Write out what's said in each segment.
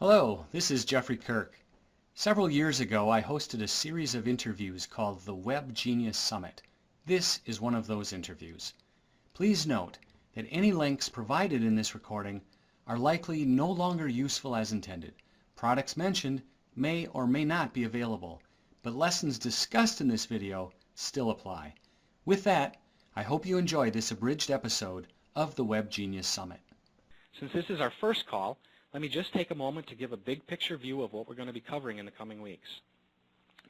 Hello, this is Jeffrey Kirk. Several years ago, I hosted a series of interviews called the Web Genius Summit. This is one of those interviews. Please note that any links provided in this recording are likely no longer useful as intended. Products mentioned may or may not be available, but lessons discussed in this video still apply. With that, I hope you enjoy this abridged episode of the Web Genius Summit. Since this is our first call, let me just take a moment to give a big picture view of what we're going to be covering in the coming weeks.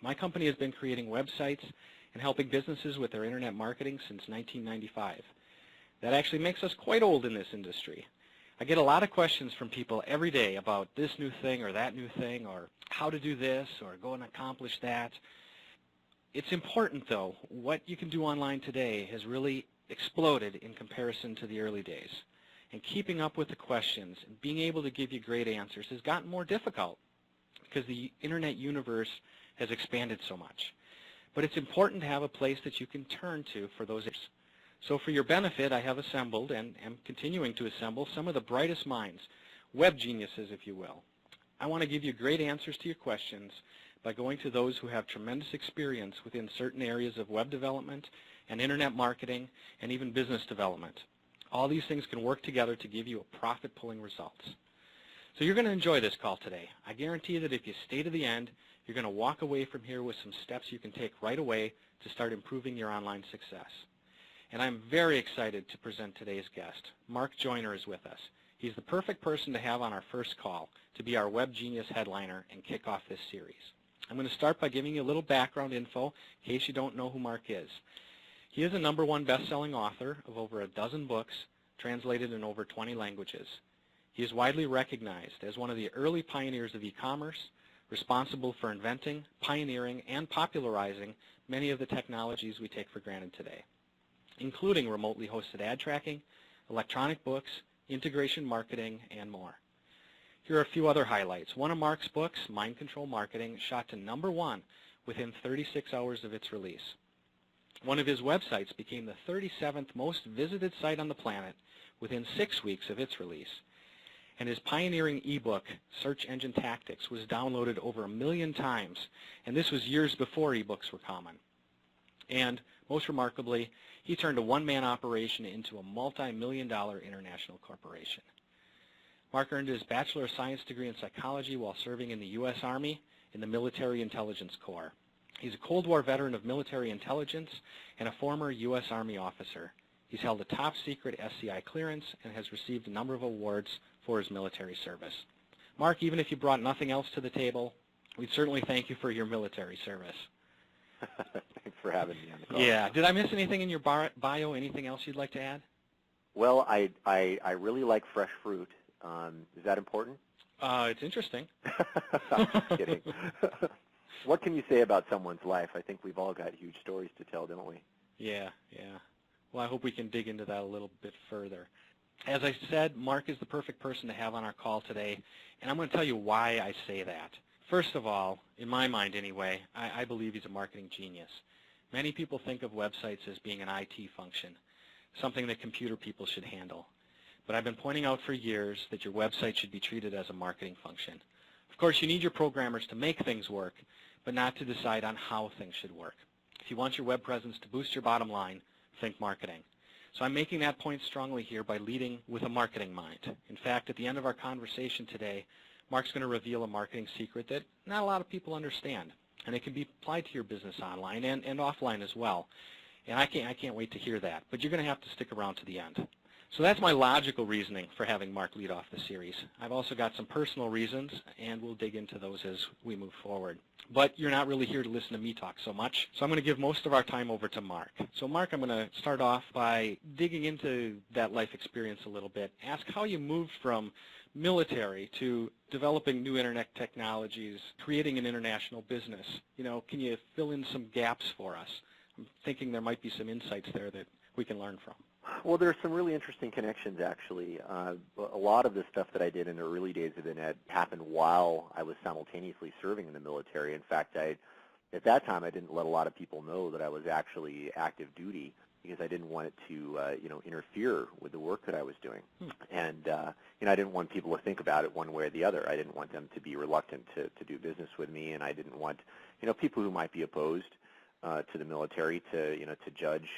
My company has been creating websites and helping businesses with their internet marketing since 1995. That actually makes us quite old in this industry. I get a lot of questions from people every day about this new thing or that new thing, or how to do this or go and accomplish that. It's important, though. What you can do online today has really exploded in comparison to the early days. And keeping up with the questions and being able to give you great answers has gotten more difficult because the internet universe has expanded so much. But it's important to have a place that you can turn to for those answers. So for your benefit, I have assembled and am continuing to assemble some of the brightest minds, web geniuses, if you will. I want to give you great answers to your questions by going to those who have tremendous experience within certain areas of web development and internet marketing and even business development. All these things can work together to give you a profit-pulling results. So you're going to enjoy this call today. I guarantee that if you stay to the end, you're going to walk away from here with some steps you can take right away to start improving your online success. And I'm very excited to present today's guest. Mark Joyner is with us. He's the perfect person to have on our first call to be our Web Genius headliner and kick off this series. I'm going to start by giving you a little background info in case you don't know who Mark is. He is a #1 best-selling author of over a dozen books, translated in over 20 languages. He is widely recognized as one of the early pioneers of e-commerce, responsible for inventing, pioneering, and popularizing many of the technologies we take for granted today, including remotely hosted ad tracking, electronic books, integration marketing, and more. Here are a few other highlights. One of Mark's books, Mind Control Marketing, shot to #1 within 36 hours of its release. One of his websites became the 37th most visited site on the planet within 6 weeks of its release. And his pioneering ebook, Search Engine Tactics, was downloaded over 1 million times, and this was years before ebooks were common. And most remarkably, he turned a one-man operation into a multi-million-dollar international corporation. Mark earned his Bachelor of Science degree in psychology while serving in the U.S. Army in the Military Intelligence Corps. He's a Cold War veteran of military intelligence and a former U.S. Army officer. He's held a top-secret SCI clearance and has received a number of awards for his military service. Mark, even if you brought nothing else to the table, we'd certainly thank you for your military service. Thanks for having me on the call. Yeah. Did I miss anything in your bio? Anything else you'd like to add? Well, I really like fresh fruit. Is that important? It's interesting. I'm just kidding. What can you say about someone's life? I think we've all got huge stories to tell, don't we? Yeah. Well, I hope we can dig into that a little bit further. As I said, Mark is the perfect person to have on our call today, and I'm going to tell you why I say that. First of all, in my mind anyway, I believe he's a marketing genius. Many people think of websites as being an IT function, something that computer people should handle. But I've been pointing out for years that your website should be treated as a marketing function. Of course, you need your programmers to make things work, but not to decide on how things should work. If you want your web presence to boost your bottom line, think marketing. So I'm making that point strongly here by leading with a marketing mind. In fact, at the end of our conversation today, Mark's going to reveal a marketing secret that not a lot of people understand, and it can be applied to your business online and offline as well. And I can't wait to hear that, but you're going to have to stick around to the end. So that's my logical reasoning for having Mark lead off the series. I've also got some personal reasons, and we'll dig into those as we move forward. But you're not really here to listen to me talk so much, so I'm going to give most of our time over to Mark. So Mark, I'm going to start off by digging into that life experience a little bit. Ask how you moved from military to developing new internet technologies, creating an international business. Can you fill in some gaps for us? I'm thinking there might be some insights there that we can learn from. Well, there's some really interesting connections, actually. A lot of the stuff that I did in the early days of the net happened while I was simultaneously serving in the military. In fact, at that time, I didn't let a lot of people know that I was actually active duty. because I didn't want it to, interfere with the work that I was doing. And, I didn't want people to think about it one way or the other. I didn't want them to be reluctant to do business with me, and I didn't want, people who might be opposed to the military to judge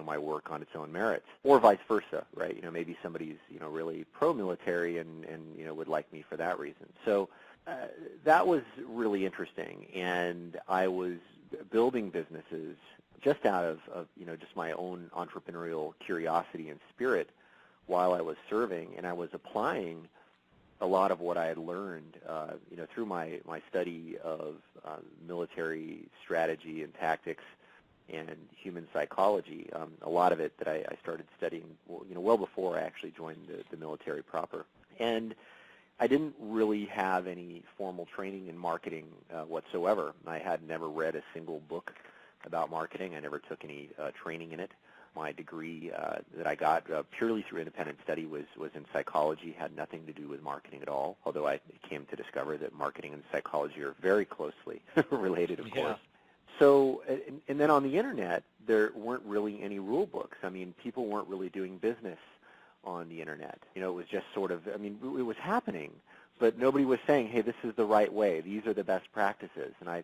my work on its own merits, or vice versa, right? Maybe somebody's really pro-military and would like me for that reason. So that was really interesting, and I was building businesses just out of just my own entrepreneurial curiosity and spirit while I was serving, and I was applying a lot of what I had learned, through my study of military strategy and tactics and human psychology. A lot of it that I started studying, well before I actually joined the military proper. And I didn't really have any formal training in marketing whatsoever. I had never read a single book about marketing. I never took any training in it. My degree that I got purely through independent study was in psychology, had nothing to do with marketing at all, although I came to discover that marketing and psychology are very closely related, of course. So, and then on the Internet, there weren't really any rule books. I mean, people weren't really doing business on the Internet. It was just sort of, it was happening, but nobody was saying, hey, this is the right way. These are the best practices. And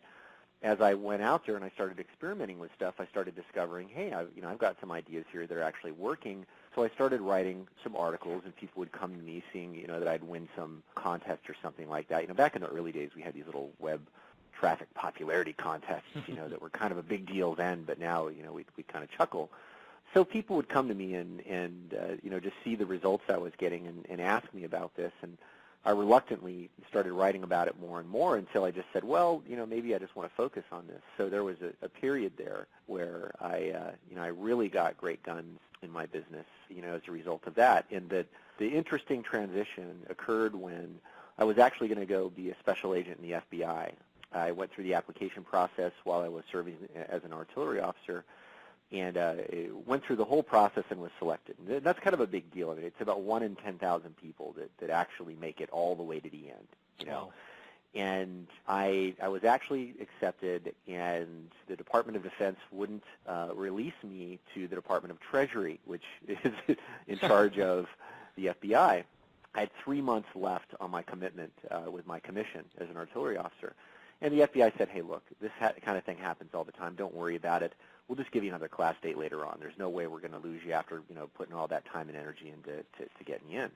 as I went out there and I started experimenting with stuff, I started discovering, hey, I've got some ideas here that are actually working. So I started writing some articles, and people would come to me seeing, that I'd win some contest or something like that. Back in the early days, we had these little web traffic popularity contests, that were kind of a big deal then, but now, we kind of chuckle. So people would come to me and just see the results I was getting and ask me about this, and I reluctantly started writing about it more and more until I just said, well, maybe I just want to focus on this. So there was a period there where I really got great guns in my business, as a result of that. And that the interesting transition occurred when I was actually going to go be a special agent in the FBI. I went through the application process while I was serving as an artillery officer, and went through the whole process and was selected. And that's kind of a big deal. It's about 1 in 10,000 people that actually make it all the way to the end. Wow. And I was actually accepted, and the Department of Defense wouldn't release me to the Department of Treasury, which is in charge of the FBI. I had 3 months left on my commitment with my commission as an artillery officer. And the FBI said, hey, look, this kind of thing happens all the time. Don't worry about it. We'll just give you another class date later on. There's no way we're going to lose you after, putting all that time and energy into getting you in.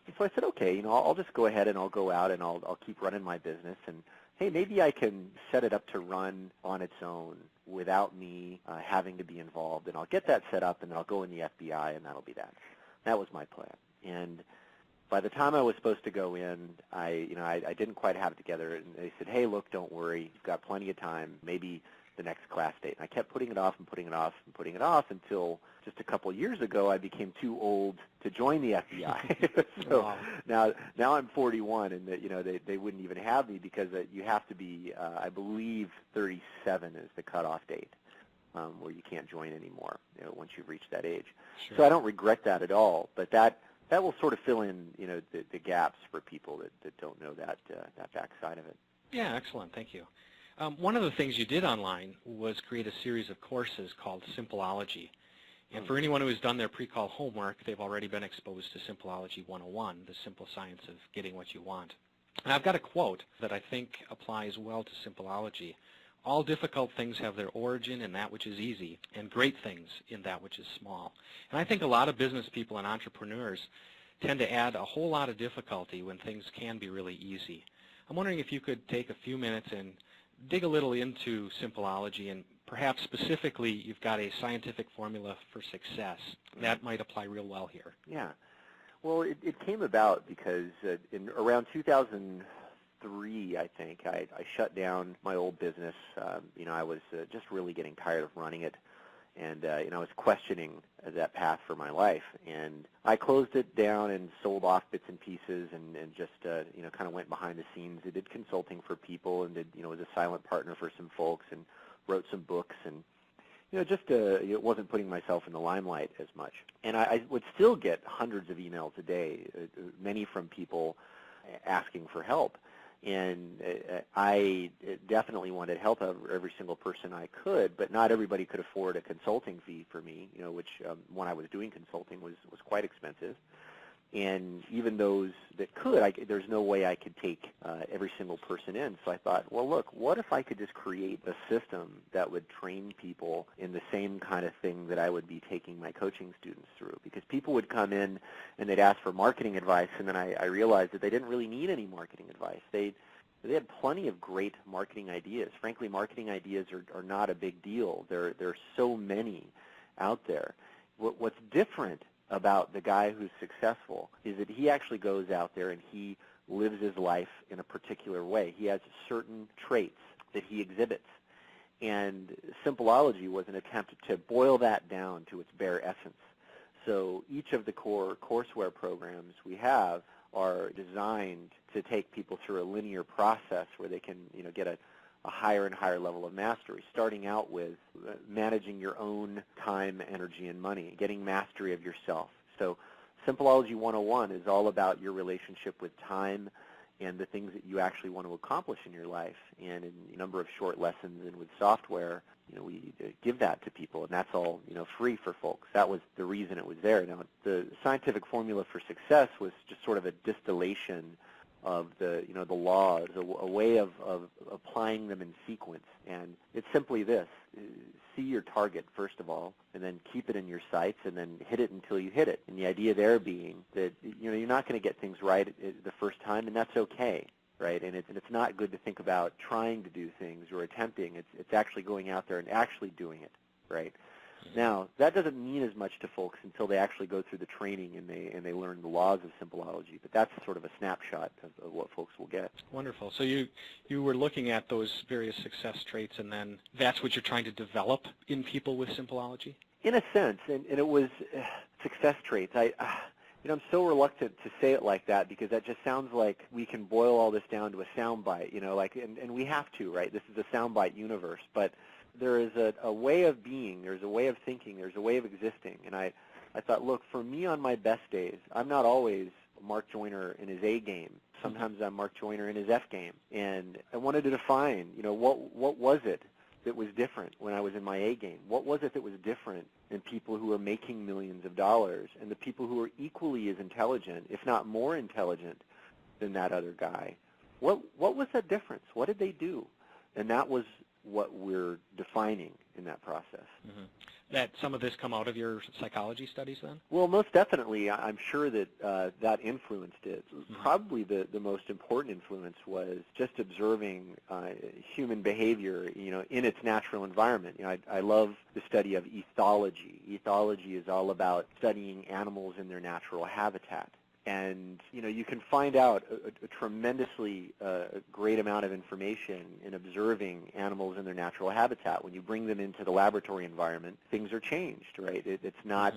And so I said, okay, I'll just go ahead and I'll go out and I'll keep running my business. And, hey, maybe I can set it up to run on its own without me having to be involved. And I'll get that set up, and then I'll go in the FBI, and that'll be that. That was my plan. And by the time I was supposed to go in, I didn't quite have it together. And they said, hey, look, don't worry. You've got plenty of time. Maybe the next class date. And I kept putting it off and putting it off and putting it off until just a couple of years ago I became too old to join the FBI. So wow. now I'm 41, and they wouldn't even have me because you have to be, I believe 37 is the cutoff date where you can't join anymore once you've reached that age. Sure. So I don't regret that at all, but that will sort of fill in the gaps for people that don't know that backside of it. Yeah, excellent. Thank you. One of the things you did online was create a series of courses called Simpleology. And for anyone who has done their pre-call homework, they've already been exposed to Simpleology 101, the simple science of getting what you want. And I've got a quote that I think applies well to Simpleology. All difficult things have their origin in that which is easy, and great things in that which is small. And I think a lot of business people and entrepreneurs tend to add a whole lot of difficulty when things can be really easy. I'm wondering if you could take a few minutes and dig a little into Simpleology, and perhaps specifically you've got a scientific formula for success. That might apply real well here. Yeah. Well, it came about because in around 2003, I think, I shut down my old business. I was just really getting tired of running it, and I was questioning that path for my life. And I closed it down and sold off bits and pieces, and just kind of went behind the scenes. I did consulting for people, and was a silent partner for some folks, and wrote some books, and it wasn't putting myself in the limelight as much. And I would still get hundreds of emails a day, many from people asking for help. And I definitely wanted to help every single person I could, but not everybody could afford a consulting fee for me, which when I was doing consulting was quite expensive. And even those that could, there's no way I could take every single person in. So I thought, well, look, what if I could just create a system that would train people in the same kind of thing that I would be taking my coaching students through? Because people would come in and they'd ask for marketing advice, and then I realized that they didn't really need any marketing advice. They had plenty of great marketing ideas. Frankly, marketing ideas are not a big deal. There are so many out there. What's different about the guy who's successful is that he actually goes out there and he lives his life in a particular way. He has certain traits that he exhibits. And Simpleology was an attempt to boil that down to its bare essence. So each of the core courseware programs we have are designed to take people through a linear process where they can get a higher and higher level of mastery, starting out with managing your own time, energy, and money, getting mastery of yourself. So Simpleology 101 is all about your relationship with time and the things that you actually want to accomplish in your life. And in a number of short lessons and with software, we give that to people, and that's all free for folks. That was the reason it was there. Now, the scientific formula for success was just sort of a distillation of the laws, a way of applying them in sequence. And it's simply this: see your target first of all, and then keep it in your sights, and then hit it until you hit it. And the idea there being that you're not going to get things right the first time, and that's okay, right? And it's not good to think about trying to do things or attempting. It's actually going out there and actually doing it, right? Now, that doesn't mean as much to folks until they actually go through the training and they learn the laws of Simpleology, but that's sort of a snapshot of what folks will get. Wonderful. So you were looking at those various success traits, and then that's what you're trying to develop in people with Simpleology? In a sense, and it was success traits. I'm so reluctant to say it like that because that just sounds like we can boil all this down to a soundbite, and we have to, right? This is a soundbite universe, but there is a way of being, there's a way of thinking, there's a way of existing. And I thought, look, for me on my best days, I'm not always Mark Joyner in his A game. Sometimes I'm Mark Joyner in his F game. And I wanted to define, what was it that was different when I was in my A game? What was it that was different in people who were making millions of dollars and the people who were equally as intelligent, if not more intelligent than that other guy? What was that difference? What did they do? And that was what we're defining in that process. Mm-hmm. That some of this come out of your psychology studies then? Well, most definitely. I'm sure that that influenced it. Mm-hmm. Probably the most important influence was just observing human behavior, in its natural environment. I love the study of ethology. Ethology is all about studying animals in their natural habitat. And, you can find out a tremendously great amount of information in observing animals in their natural habitat. When you bring them into the laboratory environment, things are changed, right? It's not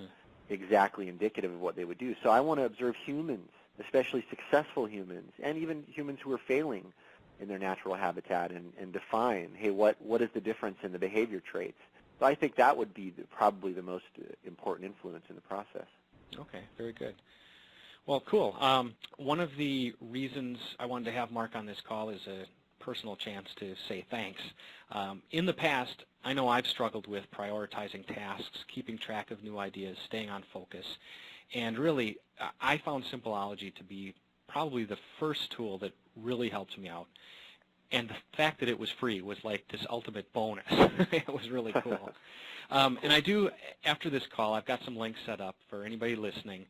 exactly indicative of what they would do. So I want to observe humans, especially successful humans, and even humans who are failing in their natural habitat and define, hey, what is the difference in the behavior traits? So I think that would be probably the most important influence in the process. Okay, very good. Well, cool. One of the reasons I wanted to have Mark on this call is a personal chance to say thanks. In the past, I know I've struggled with prioritizing tasks, keeping track of new ideas, staying on focus, and really I found Simpleology to be probably the first tool that really helped me out. And the fact that it was free was like this ultimate bonus. It was really cool. And I do, after this call, I've got some links set up for anybody listening.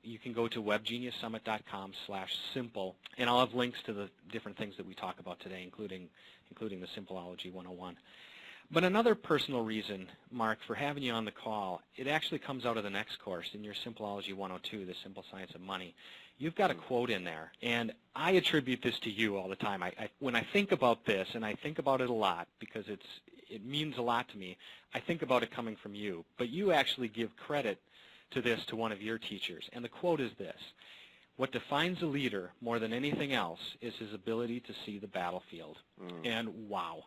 You can go to webgeniussummit.com/simple, and I'll have links to the different things that we talk about today, including the Simpleology 101. But another personal reason, Mark, for having you on the call, it actually comes out of the next course in your Simpleology 102, The Simple Science of Money. You've got a quote in there, and I attribute this to you all the time. When I think about this, and I think about it a lot because it means a lot to me, I think about it coming from you. But you actually give credit to this to one of your teachers, and the quote is this: "What defines a leader more than anything else is his ability to see the battlefield." And wow,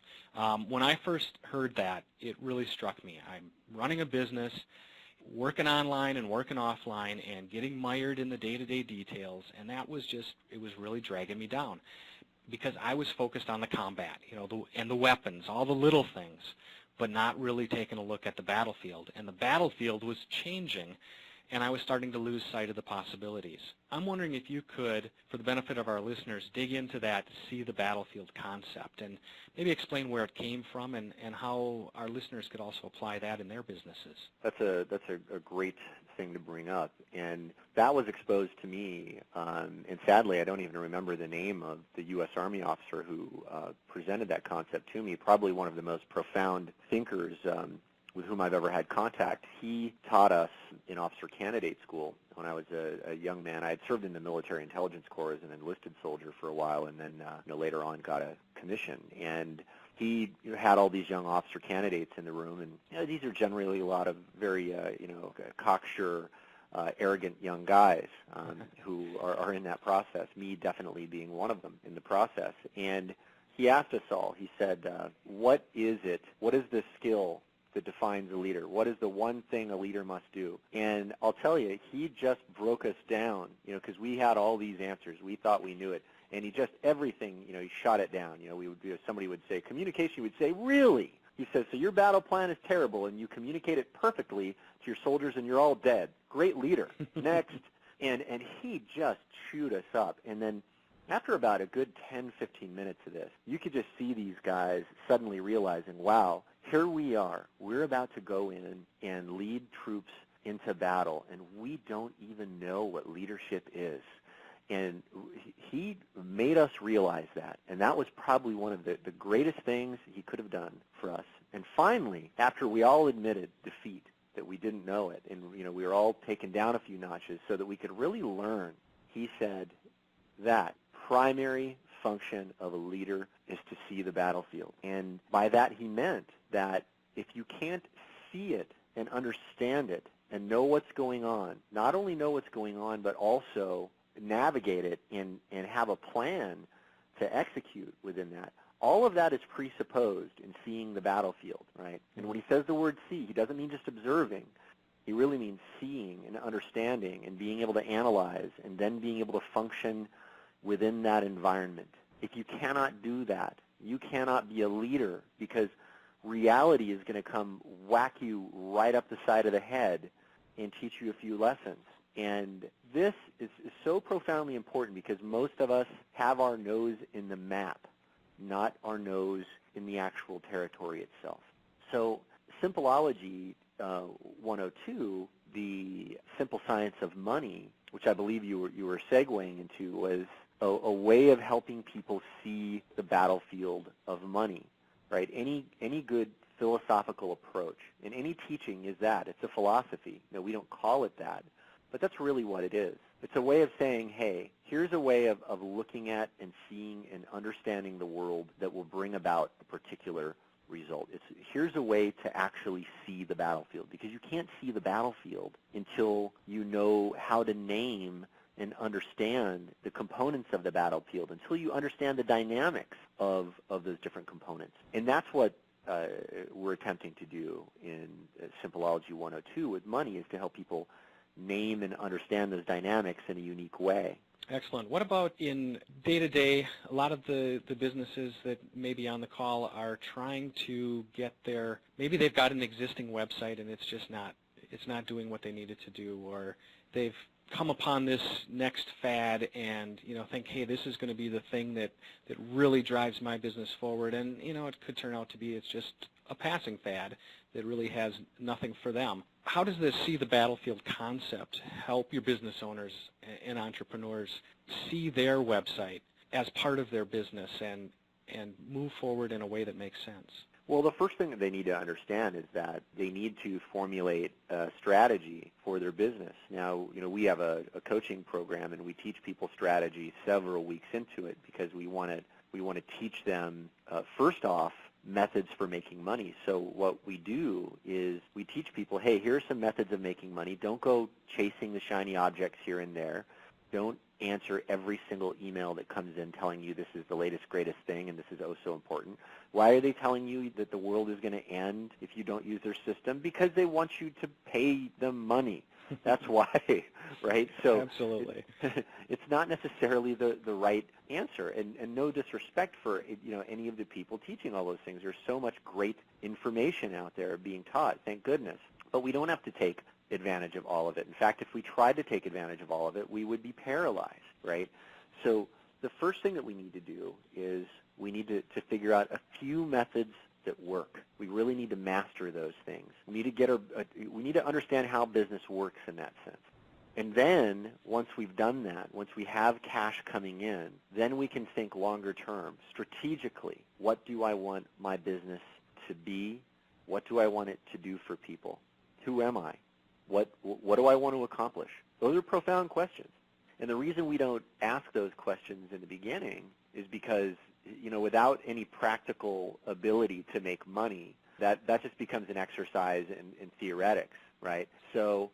when I first heard that, it really struck me. I'm running a business, working online and working offline, and getting mired in the day-to-day details, and that was just, it was really dragging me down. because I was focused on the combat, and the weapons, all the little things, but not really taking a look at the battlefield. And the battlefield was changing, and I was starting to lose sight of the possibilities. I'm wondering if you could, for the benefit of our listeners, dig into that to see the battlefield concept and maybe explain where it came from and how our listeners could also apply that in their businesses. That's a great thing to bring up, and that was exposed to me, and sadly I don't even remember the name of the U.S. Army officer who presented that concept to me, probably one of the most profound thinkers with whom I've ever had contact. He taught us in officer candidate school when I was a young man. I had served in the military intelligence corps as an enlisted soldier for a while, and then later on got a commission. And he had all these young officer candidates in the room, and these are generally a lot of very cocksure, arrogant young guys who are in that process, me definitely being one of them in the process. And he asked us all, he said, what is the skill that defines a leader? What is the one thing a leader must do? And I'll tell you, he just broke us down, because we had all these answers. We thought we knew it. And he just, everything, he shot it down. Somebody would say, communication, he would say, really? He says, so your battle plan is terrible, and you communicate it perfectly to your soldiers, and you're all dead. Great leader. Next. And he just chewed us up. And then after about a good 10, 15 minutes of this, you could just see these guys suddenly realizing, wow, here we are. We're about to go in and lead troops into battle, and we don't even know what leadership is. And he made us realize that, and that was probably one of the greatest things he could have done for us. And finally, after we all admitted defeat, that we didn't know it, and we were all taken down a few notches so that we could really learn, he said that primary function of a leader is to see the battlefield. And by that he meant that if you can't see it and understand it and know what's going on, not only know what's going on, but also navigate it and have a plan to execute within that, all of that is presupposed in seeing the battlefield, right? And when he says the word see, he doesn't mean just observing. He really means seeing and understanding and being able to analyze and then being able to function within that environment. If you cannot do that, you cannot be a leader, because reality is going to come whack you right up the side of the head and teach you a few lessons. And this is so profoundly important because most of us have our nose in the map, not our nose in the actual territory itself. So Simpleology 102, the simple science of money, which I believe you were segueing into, was a way of helping people see the battlefield of money, right? Any good philosophical approach, and any teaching is that. It's a philosophy. We don't call it that, but that's really what it is. It's a way of saying, hey, here's a way of looking at and seeing and understanding the world that will bring about a particular result. Here's a way to actually see the battlefield, because you can't see the battlefield until you know how to name and understand the components of the battlefield, until you understand the dynamics of those different components. And that's what we're attempting to do in Simpleology 102 with money, is to help people name and understand those dynamics in a unique way. Excellent. What about in day-to-day? A lot of the businesses that may be on the call are trying to get their, maybe they've got an existing website and it's not doing what they need it to do, or they've come upon this next fad and think, hey, this is going to be the thing that really drives my business forward, and it could turn out to be it's just a passing fad that really has nothing for them. How does this see the battlefield concept help your business owners and entrepreneurs see their website as part of their business and move forward in a way that makes sense? Well, the first thing that they need to understand is that they need to formulate a strategy for their business. Now, we have a coaching program, and we teach people strategy several weeks into it, because we want to teach them, first off, methods for making money. So what we do is we teach people, hey, here are some methods of making money. Don't go chasing the shiny objects here and there. Don't answer every single email that comes in telling you this is the latest, greatest thing and this is oh so important. Why are they telling you that the world is going to end if you don't use their system? Because they want you to pay them money. That's why, right? So absolutely, it's not necessarily the right answer, and no disrespect for any of the people teaching all those things. There's so much great information out there being taught, thank goodness. But we don't have to take advantage of all of it. In fact, if we tried to take advantage of all of it, we would be paralyzed, right? So the first thing that we need to do is we need to figure out a few methods that work. We really need to master those things. We need to we need to understand how business works in that sense. And then once we've done that, once we have cash coming in, then we can think longer term, strategically. What do I want my business to be? What do I want it to do for people? Who am I? What do I want to accomplish? Those are profound questions. And the reason we don't ask those questions in the beginning is because, without any practical ability to make money, that just becomes an exercise in theoretics, right? So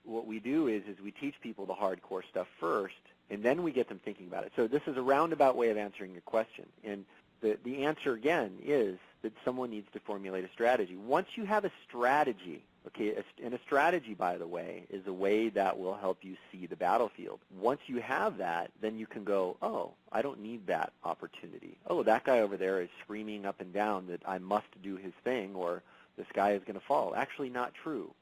what we do is we teach people the hardcore stuff first, and then we get them thinking about it. So this is a roundabout way of answering your question. And the answer, again, is that someone needs to formulate a strategy. Once you have a strategy, okay, and a strategy, by the way, is a way that will help you see the battlefield. Once you have that, then you can go, oh, I don't need that opportunity. Oh, that guy over there is screaming up and down that I must do his thing or the sky is going to fall. Actually, not true.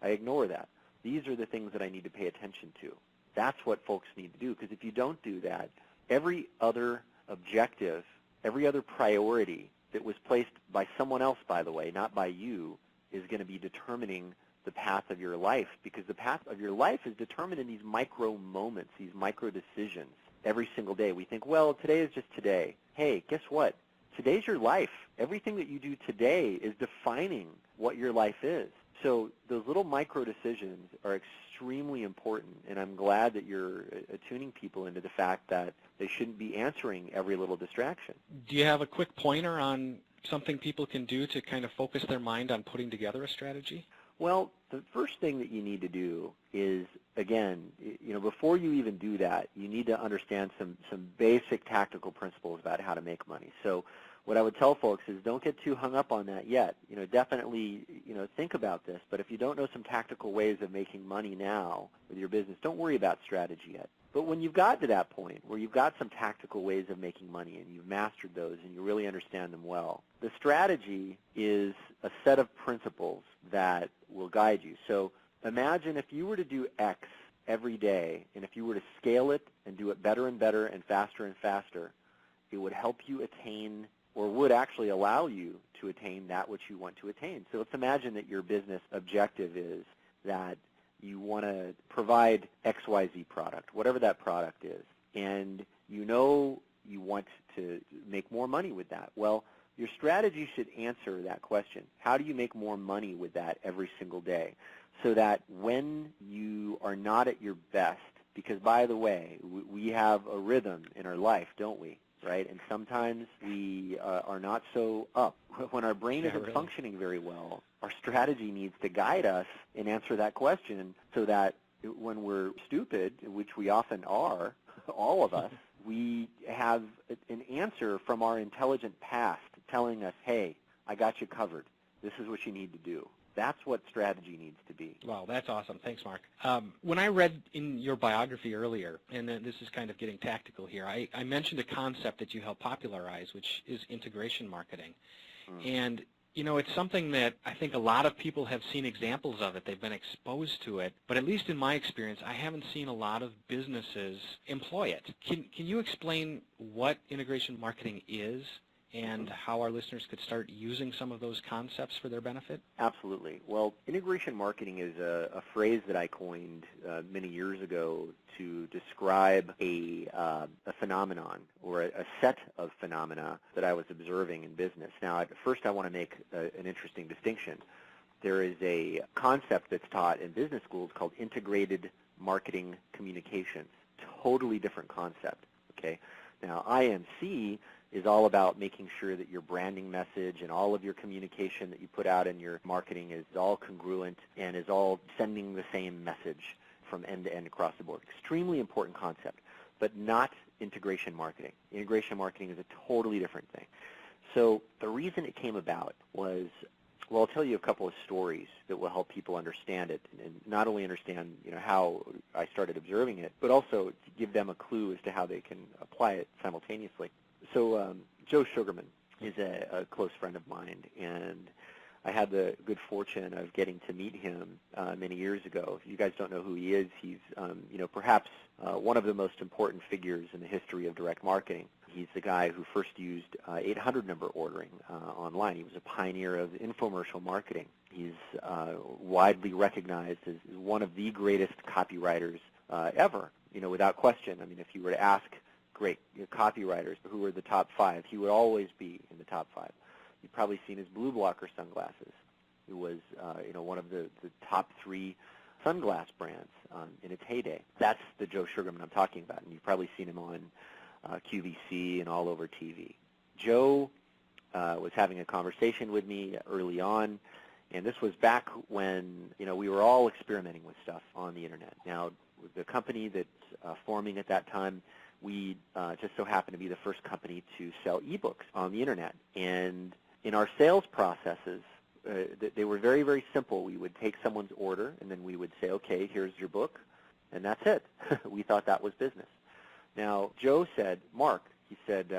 I ignore that. These are the things that I need to pay attention to. That's what folks need to do, because if you don't do that, every other objective, every other priority that was placed by someone else, by the way, not by you, is going to be determining the path of your life, because the path of your life is determined in these micro moments, these micro decisions every single day. We think, well, today is just today. Hey, guess what? Today's your life. Everything that you do today is defining what your life is. So those little micro decisions are extremely important, and I'm glad that you're attuning people into the fact that they shouldn't be answering every little distraction. Do you have a quick pointer on something people can do to kind of focus their mind on putting together a strategy? Well, the first thing that you need to do is, again, before you even do that, you need to understand some basic tactical principles about how to make money. So what I would tell folks is don't get too hung up on that yet. Definitely, think about this. But if you don't know some tactical ways of making money now with your business, don't worry about strategy yet. But when you've got to that point where you've got some tactical ways of making money and you've mastered those and you really understand them well, the strategy is a set of principles that will guide you. So imagine if you were to do X every day, and if you were to scale it and do it better and better and faster, it would help you attain, or would actually allow you to attain, that which you want to attain. So let's imagine that your business objective is that you want to provide XYZ product, whatever that product is, and you want to make more money with that. Well, your strategy should answer that question. How do you make more money with that every single day? So that when you are not at your best, because by the way, we have a rhythm in our life, don't we? Right? And sometimes we are not so up. When our brain isn't functioning very well, our strategy needs to guide us and answer that question so that when we're stupid, which we often are, all of us, we have an answer from our intelligent past telling us, hey, I got you covered. This is what you need to do. That's what strategy needs to be. Wow, that's awesome. Thanks, Mark. When I read in your biography earlier, and this is kind of getting tactical here, I mentioned a concept that you helped popularize, which is integration marketing. And, it's something that I think a lot of people have seen examples of it. They've been exposed to it. But at least in my experience, I haven't seen a lot of businesses employ it. Can you explain what integration marketing is and how our listeners could start using some of those concepts for their benefit? Absolutely. Well, integration marketing is a phrase that I coined many years ago to describe a phenomenon or a set of phenomena that I was observing in business. Now, first I want to make an interesting distinction. There is a concept that's taught in business schools called integrated marketing communications. Totally different concept, okay? Now, IMC is all about making sure that your branding message and all of your communication that you put out in your marketing is all congruent and is all sending the same message from end to end across the board. Extremely important concept, but not integration marketing. Integration marketing is a totally different thing. So the reason it came about was Well, I'll tell you a couple of stories that will help people understand it, and not only understand, how I started observing it, but also to give them a clue as to how they can apply it simultaneously. So Joe Sugarman is a close friend of mine, and I had the good fortune of getting to meet him many years ago. If you guys don't know who he is, he's perhaps one of the most important figures in the history of direct marketing. He's the guy who first used 800 number ordering online. He was a pioneer of infomercial marketing. He's widely recognized as one of the greatest copywriters ever, without question. I mean, if you were to ask great copywriters who were the top 5, he would always be in the top 5. You've probably seen his blue blocker sunglasses. It was, one of the top 3 sunglass brands in its heyday. That's the Joe Sugarman I'm talking about, and you've probably seen him on QVC and all over TV. Joe was having a conversation with me early on, and this was back when, we were all experimenting with stuff on the Internet. Now, the company that's forming at that time, we just so happened to be the first company to sell ebooks on the Internet. And in our sales processes, they were very, very simple. We would take someone's order, and then we would say, okay, here's your book, and that's it. We thought that was business. Now, Joe said, Mark, he said,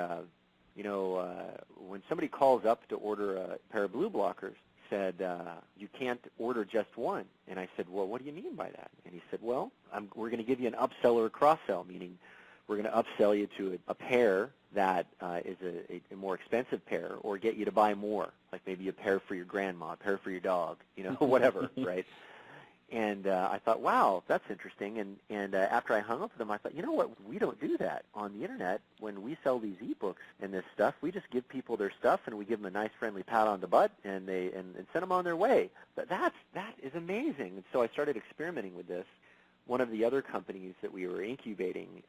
when somebody calls up to order a pair of blue blockers, he said, you can't order just one. And I said, well, what do you mean by that? And he said, well, we're going to give you an upsell or a cross-sell, meaning we're going to upsell you to a pair that is a more expensive pair, or get you to buy more, like maybe a pair for your grandma, a pair for your dog, whatever, right? And I thought, wow, that's interesting. And after I hung up with him, I thought, you know what? We don't do that on the Internet. When we sell these ebooks and this stuff, we just give people their stuff, and we give them a nice, friendly pat on the butt, and send them on their way. But that is amazing. And so I started experimenting with this. One of the other companies that we were incubating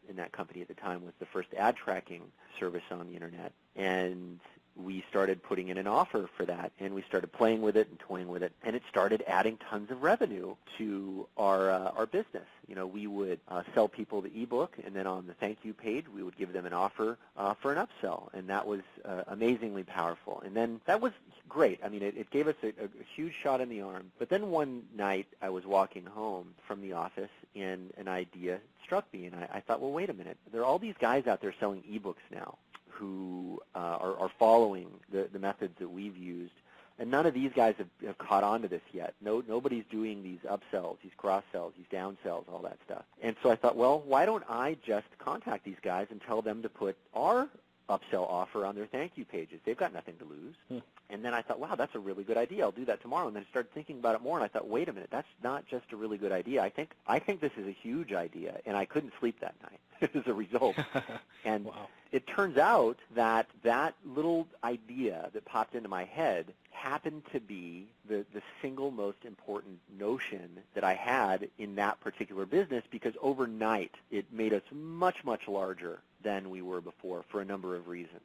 in that company at the time was the first ad tracking service on the Internet. And we started putting in an offer for that, and we started playing with it and toying with it, and it started adding tons of revenue to our business. We would sell people the ebook, and then on the thank you page, we would give them an offer for an upsell, and that was amazingly powerful. And then that was great. I mean, it gave us a huge shot in the arm. But then one night, I was walking home from the office, and an idea struck me, and I thought, well, wait a minute. There are all these guys out there selling ebooks now who are following the methods that we've used, and none of these guys have caught on to this yet. Nobody's doing these upsells, these cross-sells, these downsells, all that stuff. And so I thought, well, why don't I just contact these guys and tell them to put our upsell offer on their thank you pages? They've got nothing to lose. And then I thought, wow, that's a really good idea. I'll do that tomorrow. And then I started thinking about it more, and I thought, wait a minute, that's not just a really good idea. I think this is a huge idea, and I couldn't sleep that night as a result. And wow. It turns out that little idea that popped into my head happened to be the single most important notion that I had in that particular business, because overnight it made us much, much larger than we were before for a number of reasons.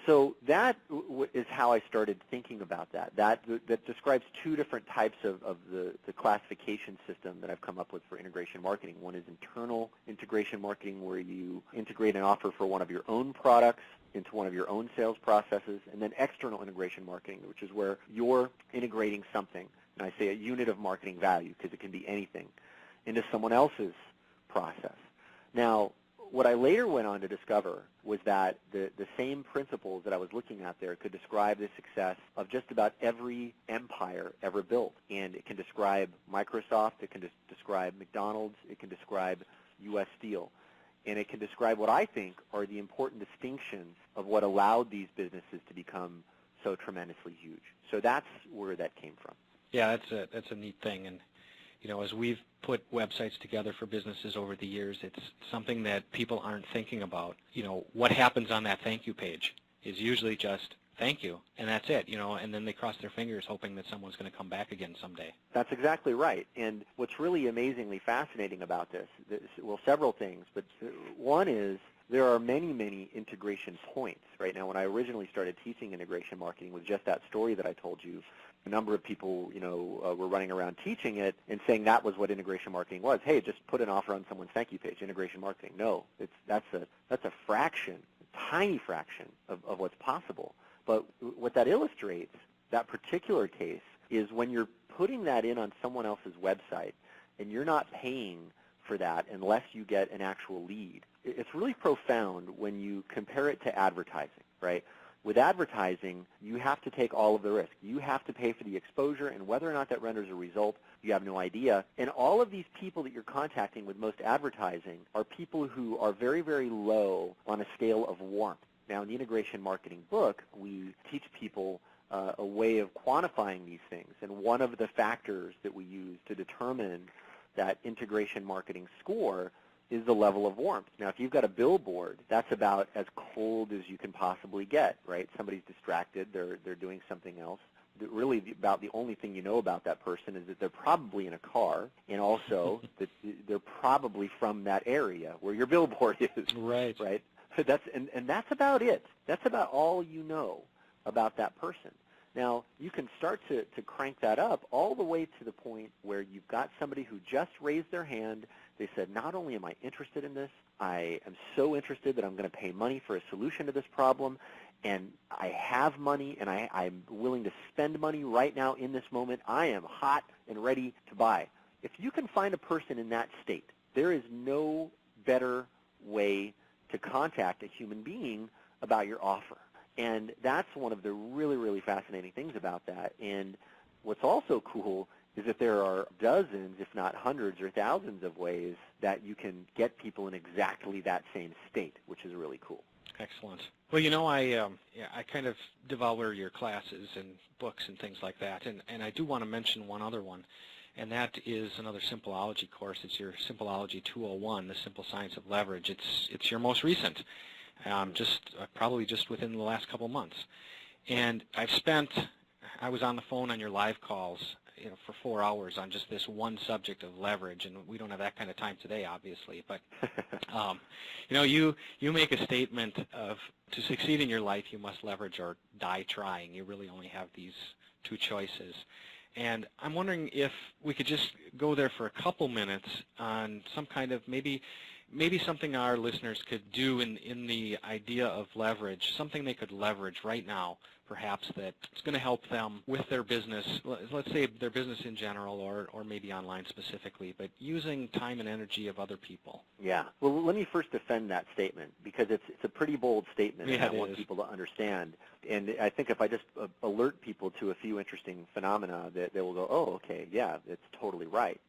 So that is how I started thinking about that. That describes 2 different types of the classification system that I've come up with for integration marketing. One is internal integration marketing, where you integrate an offer for one of your own products into one of your own sales processes, and then external integration marketing, which is where you're integrating something, and I say a unit of marketing value because it can be anything, into someone else's process. Now, what I later went on to discover was that the same principles that I was looking at there could describe the success of just about every empire ever built. And it can describe Microsoft, it can describe McDonald's, it can describe U.S. Steel. And it can describe what I think are the important distinctions of what allowed these businesses to become so tremendously huge. So that's where that came from. Yeah, that's a neat thing. And as we've put websites together for businesses over the years, it's something that people aren't thinking about. What happens on that thank you page is usually just thank you, and that's it, and then they cross their fingers hoping that someone's going to come back again someday. That's exactly right. And what's really amazingly fascinating about this, well, several things, but one is there are many, many integration points. Right now, when I originally started teaching integration marketing with just that story that I told you, a number of people, were running around teaching it and saying that was what integration marketing was. Hey, just put an offer on someone's thank you page, integration marketing. No, that's a fraction, a tiny fraction of what's possible. But what that illustrates that particular case is when you're putting that in on someone else's website and you're not paying for that unless you get an actual lead. It's really profound when you compare it to advertising, right? With advertising, you have to take all of the risk. You have to pay for the exposure, and whether or not that renders a result, you have no idea. And all of these people that you're contacting with most advertising are people who are very, very low on a scale of warmth. Now, in the integration marketing book, we teach people a way of quantifying these things, and one of the factors that we use to determine that integration marketing score is the level of warmth. Now, if you've got a billboard, that's about as cold as you can possibly get, right? Somebody's distracted, they're doing something else. Really, about the only thing you know about that person is that they're probably in a car, and also that they're probably from that area where your billboard is. Right. Right? So that's about it. That's about all you know about that person. Now, you can start to crank that up all the way to the point where you've got somebody who just raised their hand. They said, not only am I interested in this, I am so interested that I'm going to pay money for a solution to this problem, and I have money, and I'm willing to spend money right now in this moment. I am hot and ready to buy. If you can find a person in that state, there is no better way to contact a human being about your offer. And that's one of the really, really fascinating things about that. And what's also cool is that there are dozens, if not hundreds or thousands of ways that you can get people in exactly that same state, which is really cool. Excellent. Well, you know, I kind of devour your classes and books and things like that, and I do want to mention one other one, and that is another Simpleology course. It's your Simpleology 201, the Simple Science of Leverage. It's your most recent. Probably just within the last couple months. And I was on the phone on your live calls, for 4 hours on just this one subject of leverage, and we don't have that kind of time today, obviously. But, you make a statement of, to succeed in your life, you must leverage or die trying. You really only have these two choices. And I'm wondering if we could just go there for a couple minutes on some kind of maybe something our listeners could do in the idea of leverage, something they could leverage right now, perhaps, that's going to help them with their business, let's say their business in general or maybe online specifically, but using time and energy of other people. Yeah. Well, let me first defend that statement because it's a pretty bold statement, and I want people to understand. And I think if I just alert people to a few interesting phenomena, that they will go, oh, okay, yeah, it's totally right.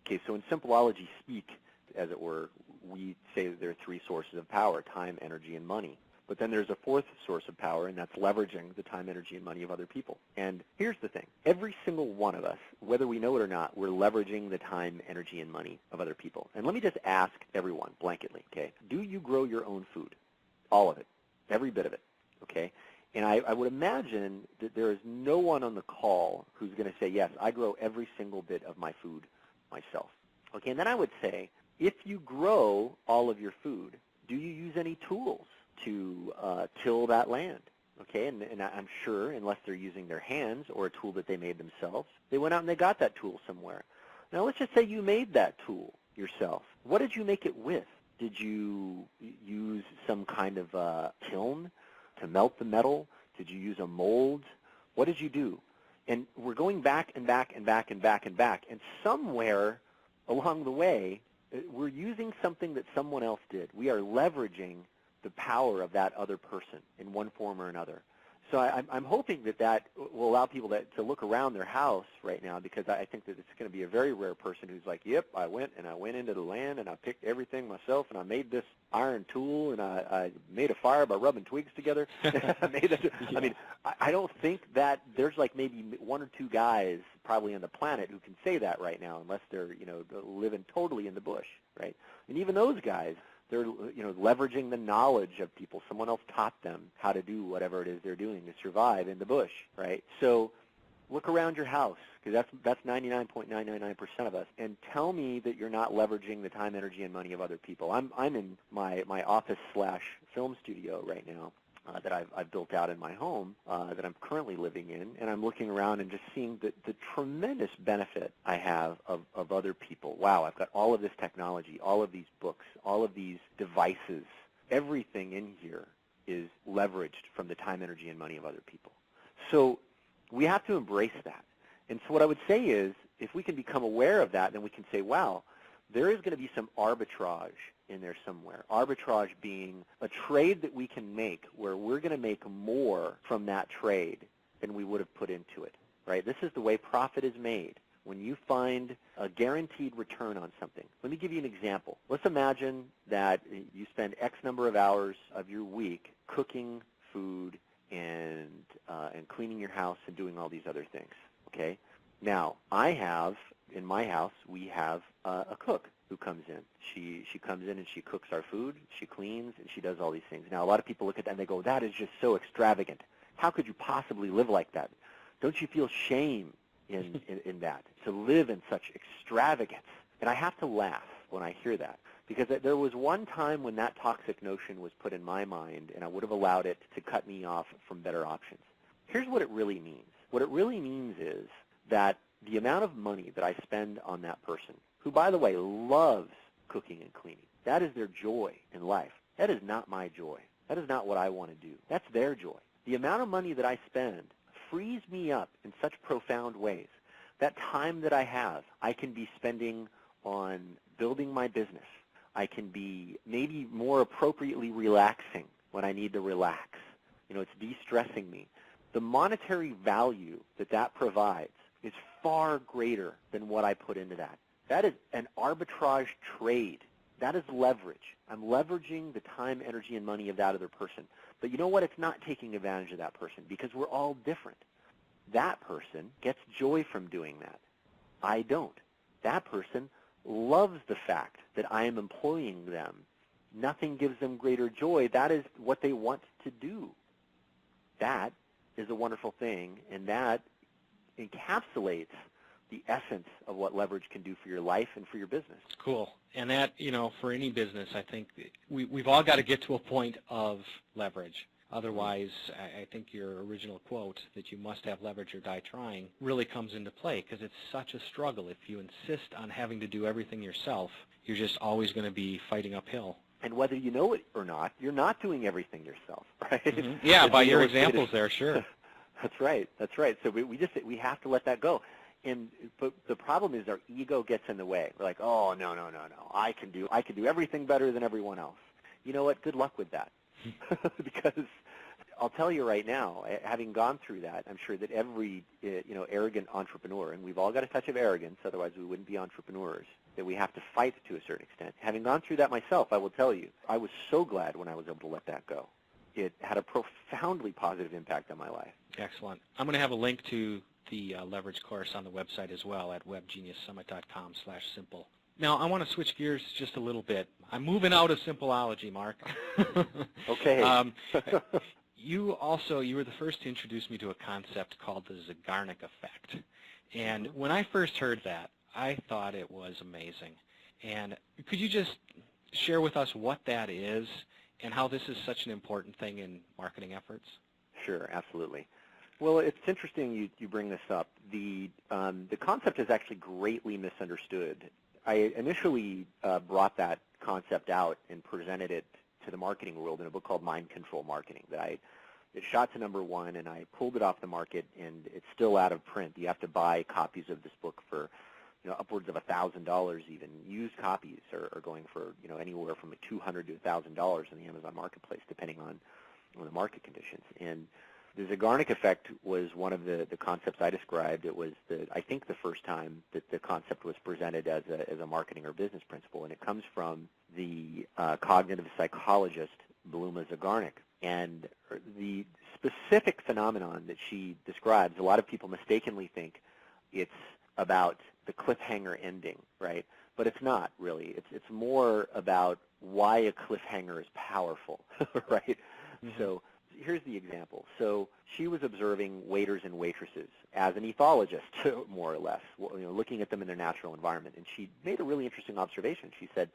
Okay, so in Simpleology speak, as it were, we say that there are three sources of power: time, energy, and money. But then there's a fourth source of power, and that's leveraging the time, energy, and money of other people. And here's the thing. Every single one of us, whether we know it or not, we're leveraging the time, energy, and money of other people. And let me just ask everyone, blanketly, okay, do you grow your own food? All of it. Every bit of it, okay? And I would imagine that there is no one on the call who's going to say, yes, I grow every single bit of my food myself. Okay, and then I would say, if you grow all of your food, do you use any tools to till that land? Okay, and I'm sure, unless they're using their hands or a tool that they made themselves, they went out and they got that tool somewhere. Now let's just say you made that tool yourself. What did you make it with? Did you use some kind of kiln to melt the metal? Did you use a mold? What did you do? And we're going back and back and back and back and back, and somewhere along the way, we're using something that someone else did. We are leveraging the power of that other person in one form or another. So I'm hoping that will allow people to look around their house right now, because I think that it's going to be a very rare person who's like, yep, I went into the land and I picked everything myself and I made this iron tool and I made a fire by rubbing twigs together. I mean, I don't think that there's like maybe one or two guys probably on the planet who can say that right now, unless they're living totally in the bush, right? And even those guys, they're leveraging the knowledge of people. Someone else taught them how to do whatever it is they're doing to survive in the bush, right? So look around your house, because that's 99.999% of us, and tell me that you're not leveraging the time, energy, and money of other people. I'm in my office/film studio right now that I've built out in my home that I'm currently living in, and I'm looking around and just seeing the tremendous benefit I have of other people. Wow, I've got all of this technology, all of these books, all of these devices. Everything in here is leveraged from the time, energy, and money of other people. So We have to embrace that. And so what I would say is, if we can become aware of that, then we can say, wow, there is going to be some arbitrage in there somewhere. Arbitrage being a trade that we can make where we're going to make more from that trade than we would have put into it, right? This is the way profit is made. When you find a guaranteed return on something. Let me give you an example. Let's imagine that you spend X number of hours of your week cooking food and cleaning your house and doing all these other things, okay? Now, in my house, we have a cook who comes in. She comes in and she cooks our food, she cleans, and she does all these things. Now, a lot of people look at that and they go, that is just so extravagant. How could you possibly live like that? Don't you feel shame in that, to live in such extravagance? And I have to laugh when I hear that, because there was one time when that toxic notion was put in my mind, and I would have allowed it to cut me off from better options. Here's what it really means. What it really means is that the amount of money that I spend on that person, who, by the way, loves cooking and cleaning, that is their joy in life. That is not my joy. That is not what I want to do. That's their joy. The amount of money that I spend frees me up in such profound ways. That time that I have, I can be spending on building my business. I can be maybe more appropriately relaxing when I need to relax. It's de-stressing me. The monetary value that provides is far greater than what I put into that. That is an arbitrage trade. That is leverage. I'm leveraging the time, energy, and money of that other person. But you know what? It's not taking advantage of that person, because we're all different. That person gets joy from doing that. I don't. That person loves the fact that I am employing them. Nothing gives them greater joy. That is what they want to do. That is a wonderful thing, and that encapsulates the essence of what leverage can do for your life and for your business. Cool. And that, for any business, I think we've all got to get to a point of leverage. Otherwise, I think your original quote that you must have leverage or die trying really comes into play, because it's such a struggle. If you insist on having to do everything yourself, you're just always going to be fighting uphill. And whether you know it or not, you're not doing everything yourself, right? Mm-hmm. Yeah, by your examples there, sure. That's right. That's right. So we have to let that go. But the problem is our ego gets in the way. We're like, oh, no. I can do everything better than everyone else. You know what? Good luck with that. Because I'll tell you right now, having gone through that, I'm sure that every arrogant entrepreneur, and we've all got a touch of arrogance, otherwise we wouldn't be entrepreneurs, that we have to fight to a certain extent. Having gone through that myself, I will tell you, I was so glad when I was able to let that go. It had a profoundly positive impact on my life. Excellent. I'm going to have a link to the leverage course on the website as well at webgeniussummit.com/simple. Now, I want to switch gears just a little bit. I'm moving out of Simpleology, Mark. Okay. You were the first to introduce me to a concept called the Zeigarnik Effect. And when I first heard that, I thought it was amazing. And could you just share with us what that is and how this is such an important thing in marketing efforts? Sure, absolutely. Well, it's interesting you bring this up. The concept is actually greatly misunderstood. I initially brought that concept out and presented it to the marketing world in a book called Mind Control Marketing it shot to #1, and I pulled it off the market, and it's still out of print. You have to buy copies of this book for upwards of $1,000 even. Used copies are going for anywhere from $200 to $1,000 in the Amazon marketplace, depending on the market conditions. And the Zeigarnik Effect was one of the concepts I described. It was I think the first time that the concept was presented as a marketing or business principle, and it comes from the cognitive psychologist Bluma Zeigarnik. And the specific phenomenon that she describes, a lot of people mistakenly think it's about the cliffhanger ending, right? But it's not really. It's more about why a cliffhanger is powerful, right? Mm-hmm. So here's the example. So she was observing waiters and waitresses as an ethologist, more or less, looking at them in their natural environment. And she made a really interesting observation. She said,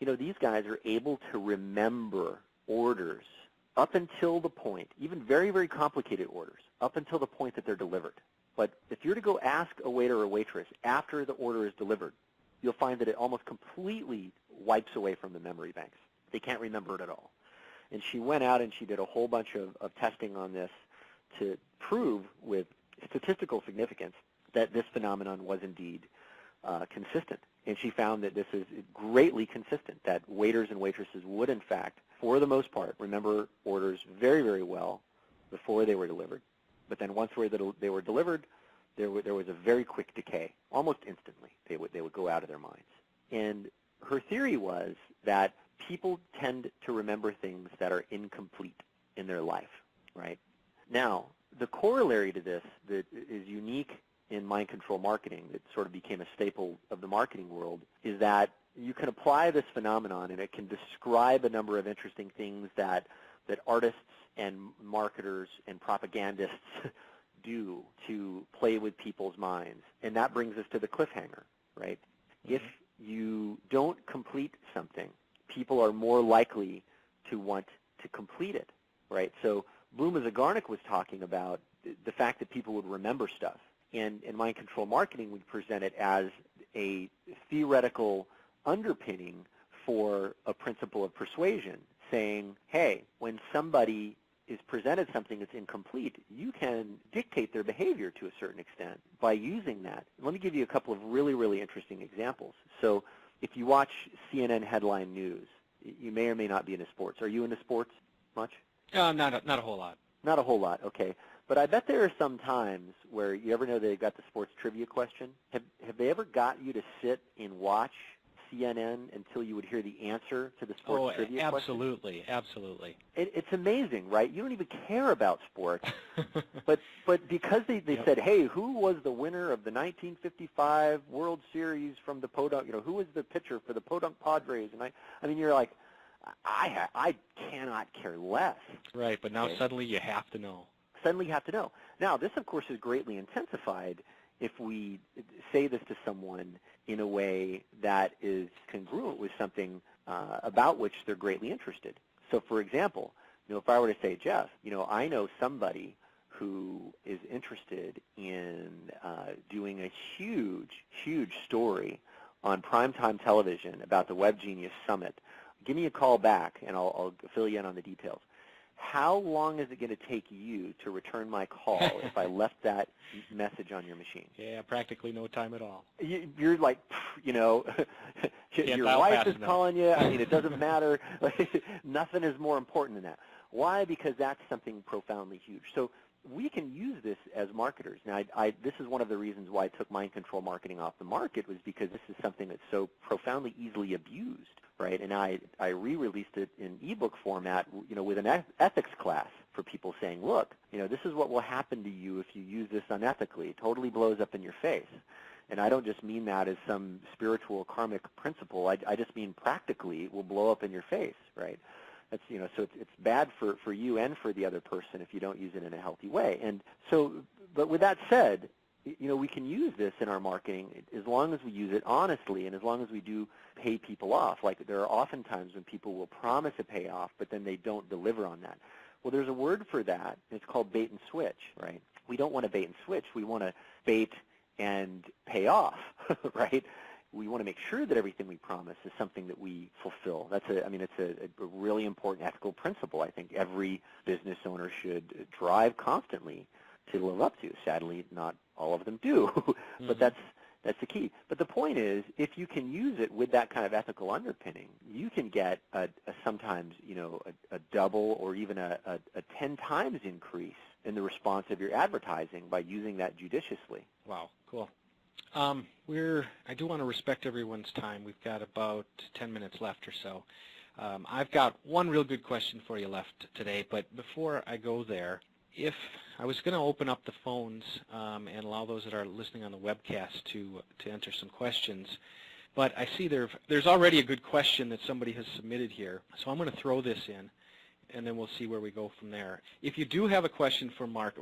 these guys are able to remember orders up until the point, even very, very complicated orders, up until the point that they're delivered. But if you're to go ask a waiter or waitress after the order is delivered, you'll find that it almost completely wipes away from the memory banks. They can't remember it at all. And she went out and she did a whole bunch of testing on this to prove with statistical significance that this phenomenon was indeed consistent. And she found that this is greatly consistent, that waiters and waitresses would, in fact, for the most part, remember orders very, very well before they were delivered. But then once they were delivered, there was a very quick decay, almost instantly. They would go out of their minds. And her theory was that people tend to remember things that are incomplete in their life, right? Now, the corollary to this that is unique in mind control marketing that sort of became a staple of the marketing world is that you can apply this phenomenon and it can describe a number of interesting things that artists and marketers and propagandists do to play with people's minds. And that brings us to the cliffhanger, right? Mm-hmm. If you don't complete something, people are more likely to want to complete it, right? So Zeigarnik was talking about the fact that people would remember stuff. And in mind control marketing, we present it as a theoretical underpinning for a principle of persuasion, saying, hey, when somebody is presented something that's incomplete, you can dictate their behavior to a certain extent by using that. Let me give you a couple of really, really interesting examples. So if you watch CNN headline news, you may or may not be into sports. Are you into sports much? Not a whole lot. Not a whole lot, okay. But I bet there are some times where you ever know they got the sports trivia question. Have they ever got you to sit and watch CNN until you would hear the answer to the sports trivia question? Absolutely, absolutely. It's amazing, right? You don't even care about sports, but because they said, hey, who was the winner of the 1955 World Series from the Podunk? Who was the pitcher for the Podunk Padres? And I mean, you're like, I cannot care less. Right, but now suddenly you have to know. Suddenly you have to know. Now, this, of course, is greatly intensified if we say this to someone in a way that is congruent with something about which they're greatly interested. So, for example, if I were to say, Jeff, I know somebody who is interested in doing a huge, huge story on primetime television about the Web Genius Summit. Give me a call back, and I'll fill you in on the details. How long is it going to take you to return my call if I left that message on your machine? Yeah, practically no time at all. You're like, your wife is calling you. I mean, it doesn't matter. Nothing is more important than that. Why? Because that's something profoundly huge. So we can use this as marketers. Now, this is one of the reasons why I took mind control marketing off the market, was because this is something that's so profoundly easily abused. Right, and I re-released it in ebook format, with an ethics class for people saying, look, this is what will happen to you if you use this unethically. It totally blows up in your face. And I don't just mean that as some spiritual karmic principle. I just mean practically it will blow up in your face, right? That's, so it's bad for you and for the other person if you don't use it in a healthy way. And so, but with that said, we can use this in our marketing as long as we use it honestly and as long as we do pay people off. Like, there are often times when people will promise a payoff, but then they don't deliver on that. Well, there's a word for that. It's called bait and switch, right? We don't want to bait and switch. We want to bait and pay off, right? We want to make sure that everything we promise is something that we fulfill. It's a really important ethical principle I think every business owner should drive constantly to live up to. Sadly, not all of them do, but that's the key. But the point is, if you can use it with that kind of ethical underpinning, you can get sometimes a double or even a 10 times increase in the response of your advertising by using that judiciously. Wow, cool. I do want to respect everyone's time. We've got about 10 minutes left or so. I've got one real good question for you left today, but before I go there, if I was going to open up the phones and allow those that are listening on the webcast to enter some questions, but I see there's already a good question that somebody has submitted here, so I'm going to throw this in, and then we'll see where we go from there. If you do have a question for Mark,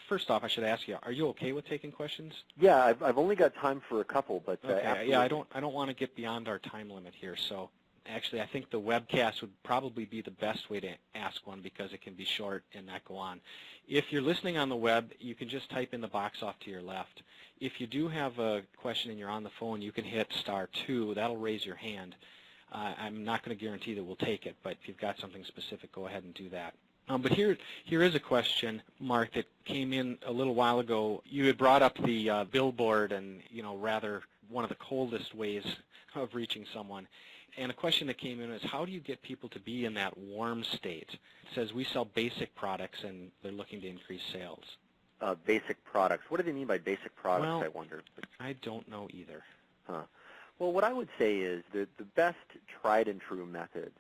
first off, I should ask you, are you okay with taking questions? Yeah, I've only got time for a couple, but okay. Yeah, I don't want to get beyond our time limit here, so. Actually, I think the webcast would probably be the best way to ask one because it can be short and not go on. If you're listening on the web, you can just type in the box off to your left. If you do have a question and you're on the phone, you can hit *2. That'll raise your hand. I'm not going to guarantee that we'll take it, but if you've got something specific, go ahead and do that. But here is a question, Mark, that came in a little while ago. You had brought up the billboard and, rather one of the coldest ways of reaching someone. And a question that came in is, how do you get people to be in that warm state? It says we sell basic products and they're looking to increase sales. Basic products. What do they mean by basic products, Well, I wonder? I don't know either. Huh. Well, what I would say is that the best tried and true method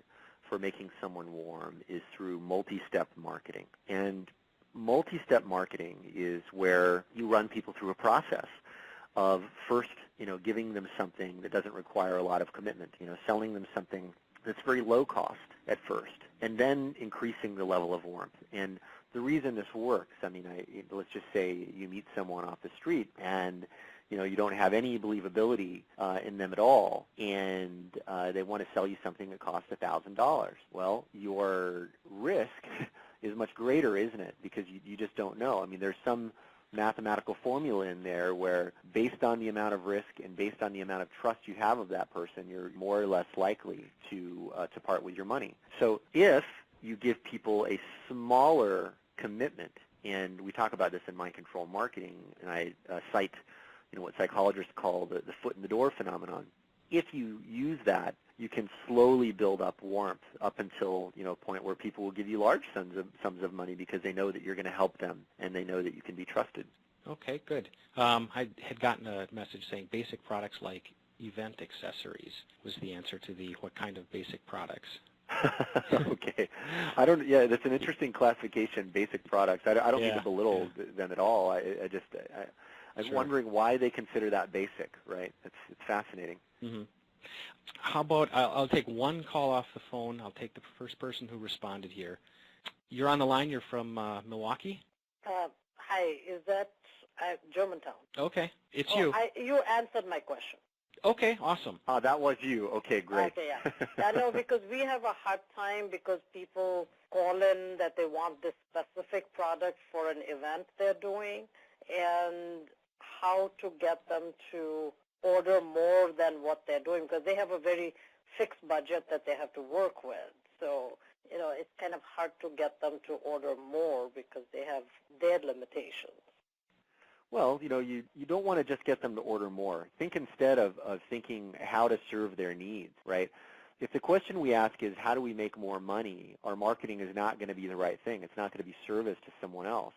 for making someone warm is through multi-step marketing. And multi-step marketing is where you run people through a process of first, giving them something that doesn't require a lot of commitment, selling them something that's very low cost at first, and then increasing the level of warmth. And the reason this works, let's just say you meet someone off the street and you don't have any believability in them at all, and they want to sell you something that costs $1,000. Well, your risk is much greater, isn't it? Because you just don't know. There's some mathematical formula in there where based on the amount of risk and based on the amount of trust you have of that person, you're more or less likely to part with your money. So if you give people a smaller commitment, and we talk about this in Mind Control Marketing, and I cite what psychologists call the foot in the door phenomenon. If you use that, you can slowly build up warmth up until a point where people will give you large sums of money because they know that you're going to help them and they know that you can be trusted. Okay, good. I had gotten a message saying basic products like event accessories was the answer to the what kind of basic products. Okay. That's an interesting classification, basic products. I don't mean to belittle them at all. I'm Sure. wondering why they consider that basic, right? It's fascinating. Mm-hmm. How about, I'll take one call off the phone. I'll take the first person who responded here. You're on the line. You're from Milwaukee? Hi, is that Germantown? Okay, it's you. You answered my question. Okay, awesome. That was you. Okay, great. Okay, yeah. I know, because we have a hard time because people call in that they want this specific product for an event they're doing, and how to get them to order more than what they're doing, because they have a very fixed budget that they have to work with. So, it's kind of hard to get them to order more because they have their limitations. Well, you don't want to just get them to order more. Think instead of thinking how to serve their needs, right? If the question we ask is how do we make more money, our marketing is not going to be the right thing. It's not going to be service to someone else.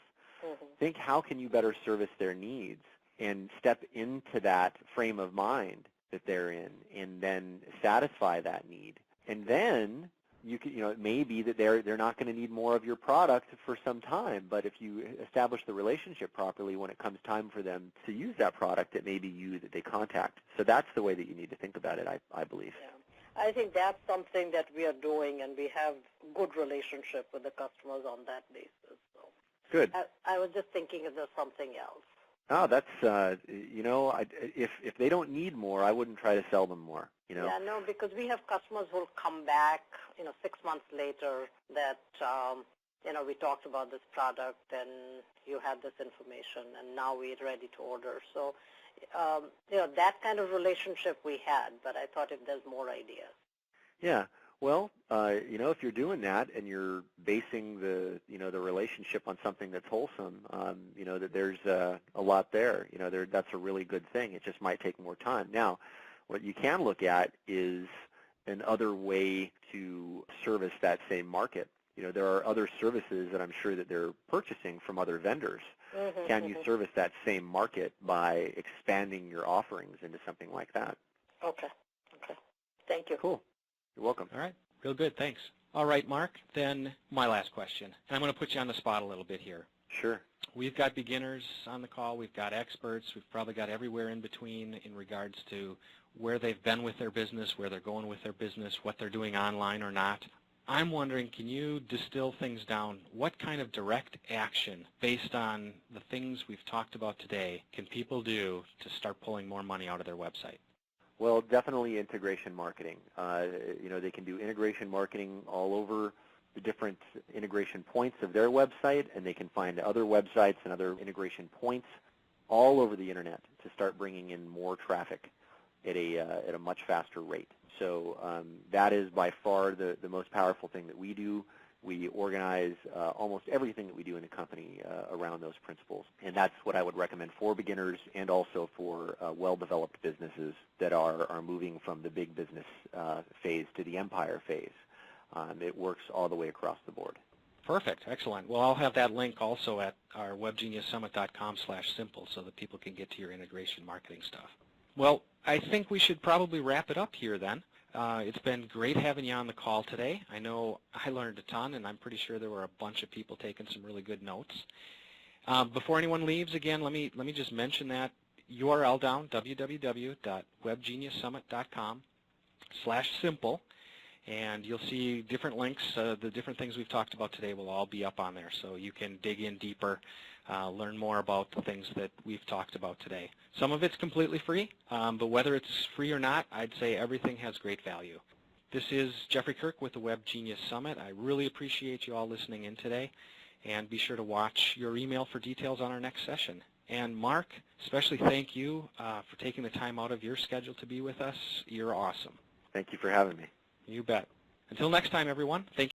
Mm-hmm. Think how can you better service their needs and step into that frame of mind that they're in and then satisfy that need. And then it may be that they're not going to need more of your product for some time, but if you establish the relationship properly, when it comes time for them to use that product, it may be you that they contact. So that's the way that you need to think about it, I believe. Yeah. I think that's something that we are doing, and we have good relationship with the customers on that basis. So. Good. I was just thinking if there's something else. Oh, that's, if they don't need more, I wouldn't try to sell them more, Yeah, no, because we have customers who will come back, 6 months later that, we talked about this product and you had this information and now we're ready to order. So, that kind of relationship we had, but I thought if there's more ideas. Yeah. Well, if you're doing that and you're basing the relationship on something that's wholesome, that there's a lot there. That's a really good thing. It just might take more time. Now, what you can look at is another way to service that same market. There are other services that I'm sure that they're purchasing from other vendors. Mm-hmm, can you service that same market by expanding your offerings into something like that? Okay. Thank you. Cool. You're welcome. All right. Real good. Thanks. All right, Mark, then my last question. And I'm going to put you on the spot a little bit here. Sure. We've got beginners on the call. We've got experts. We've probably got everywhere in between in regards to where they've been with their business, where they're going with their business, what they're doing online or not. I'm wondering, can you distill things down? What kind of direct action, based on the things we've talked about today, can people do to start pulling more money out of their website? Well, definitely integration marketing. They can do integration marketing all over the different integration points of their website, and they can find other websites and other integration points all over the internet to start bringing in more traffic at a much faster rate. So that is by far the most powerful thing that we do We organize almost everything that we do in the company around those principles. And that's what I would recommend for beginners and also for well-developed businesses that are moving from the big business phase to the empire phase. It works all the way across the board. Perfect. Excellent. Well, I'll have that link also at our webgeniussummit.com/simple so that people can get to your integration marketing stuff. Well, I think we should probably wrap it up here then. It's been great having you on the call today. I know I learned a ton, and I'm pretty sure there were a bunch of people taking some really good notes. Before anyone leaves, again, let me just mention that URL down, www.webgeniussummit.com/simple, and you'll see different links. The different things we've talked about today will all be up on there, so you can dig in deeper, learn more about the things that we've talked about today. Some of it's completely free, but whether it's free or not, I'd say everything has great value. This is Jeffrey Kirk with the Web Genius Summit. I really appreciate you all listening in today, and be sure to watch your email for details on our next session. And Mark, especially thank you for taking the time out of your schedule to be with us. You're awesome. Thank you for having me. You bet. Until next time, everyone, thank you.